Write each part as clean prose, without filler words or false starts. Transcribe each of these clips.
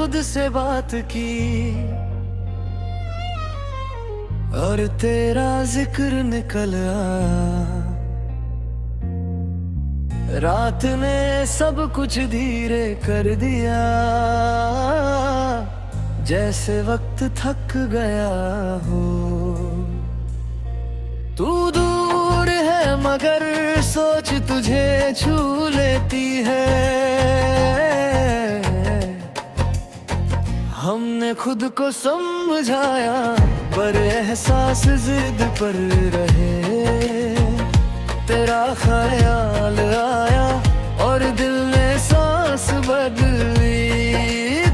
खुद से बात की और तेरा जिक्र निकल आया। रात ने सब कुछ धीरे कर दिया, जैसे वक्त थक गया हो। तू दूर है मगर सोच तुझे छू लेती है। हमने खुद को समझाया पर एहसास जिद पर रहे। तेरा ख्याल आया और दिल ने सांस बदली।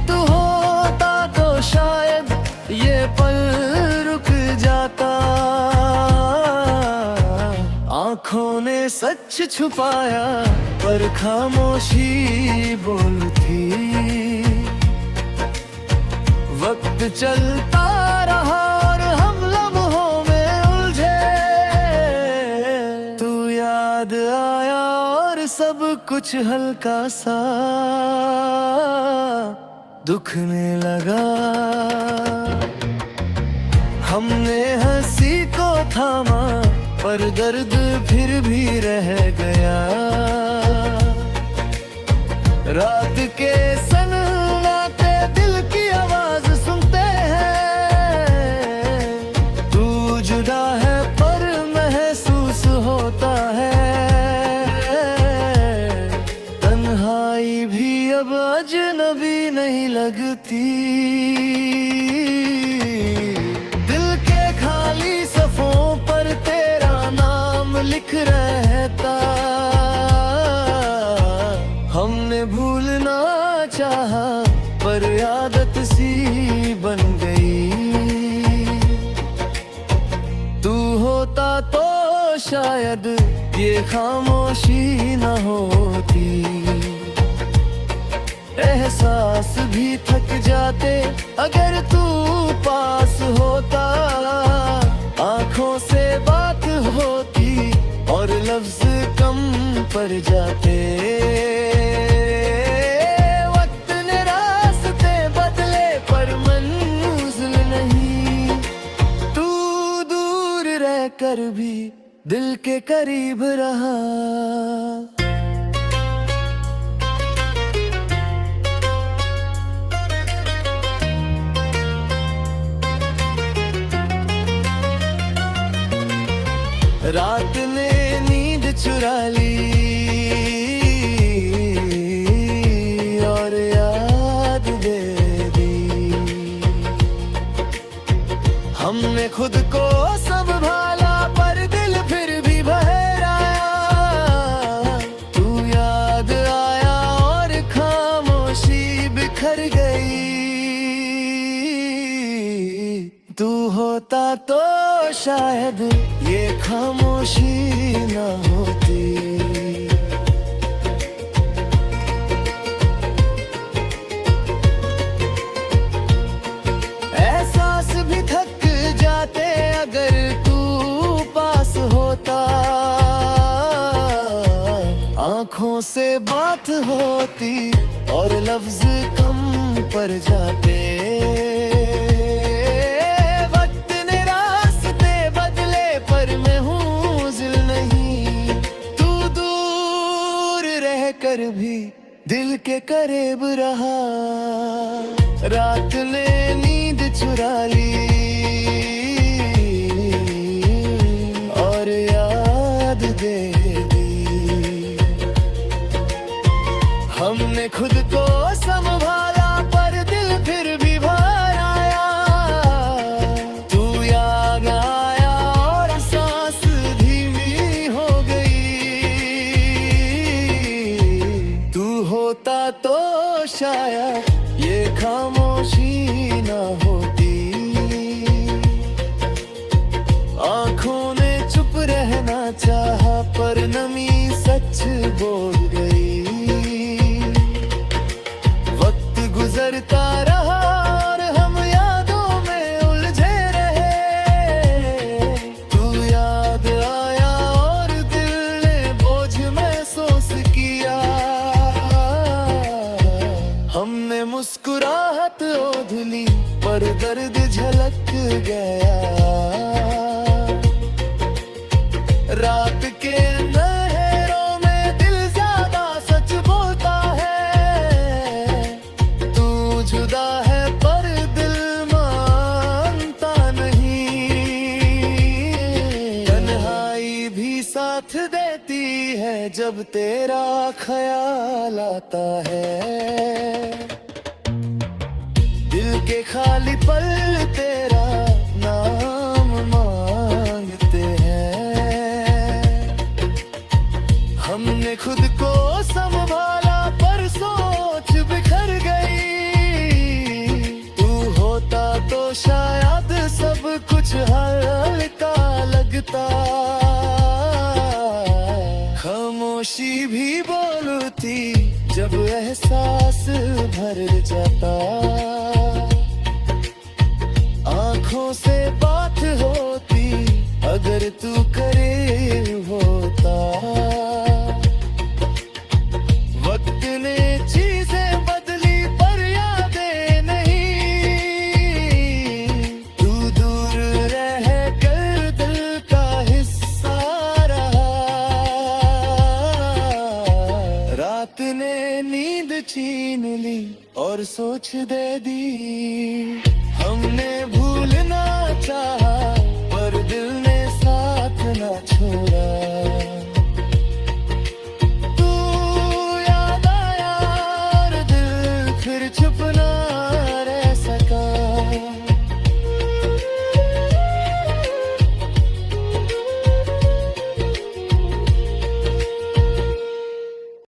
तू होता तो शायद ये पल रुक जाता। आँखों ने सच छुपाया पर खामोशी बोलती। वक्त चलता रहा और हम लम्हों में उलझे। तू याद आया और सब कुछ हल्का सा दुखने लगा। हमने हंसी को थामा पर दर्द फिर भी रह गया। रात के सन्नाटे दिल की आवाज सुनते हैं। तू जुदा है पर महसूस होता है। तन्हाई भी अब अजनबी नहीं लगती। दिल के खाली सफ़ों पर तेरा नाम लिख रहता। हमने भूलना चाहा पर आदत सी बन गई। तू होता तो शायद ये खामोशी न होती। एहसास भी थक जाते अगर तू पास होता। आँखों से बात होती और लफ्ज कम पड़ जाते। वक्त ने रास्ते बदले पर मंजिल नहीं। तू दूर रहकर भी दिल के करीब रहा। रात ने नींद चुरा ली और याद दे दी। हमने खुद को संभाला पर दिल फिर भी बहराया। तू याद आया और खामोशी बिखर गई। तू होता तो शायद ये खामोशी न होती। एहसास भी थक जाते अगर तू पास होता। आँखों से बात होती और लफ्ज कम पड़ जाते। कर भी दिल के करीब रहा। रात ने नींद चुरा ली और याद दे दी। हमने खुद को संभाला पर दिल फिर भी बाहर आया। तू याद आया और सांस धीमी हो गई। तू होता तो शायद ये खामोशी न होती। आँखों ने चुप रहना चाहा पर नमी सच बोल गई। वक्त गुजरता रहा और हम यादों में उलझे रहे। तू याद आया और दिल ने बोझ महसूस किया। हमने मुस्कुराहट के अंधेरों में दिल ज्यादा सच बोलता है। तू जुदा है पर दिल मानता नहीं। तन्हाई भी साथ देती है जब तेरा ख्याल आता है। दिल के खाली पल तेरा नाम मांगते हैं। हमने खुद को संभाला पर सोच बिखर गई। तू होता तो शायद सब कुछ हल्का लगता। खामोशी भी बोलती जब एहसास भर जाता। आंखों से बात होती अगर तू करीब होता। वक्त ने चीजें बदली पर यादें नहीं। तू दूर रह कर दिल का हिस्सा रहा। रात ने नींद छीन ली और सोच दे दी। हमने भूलना चाहा पर दिल ने साथ ना छोड़ा।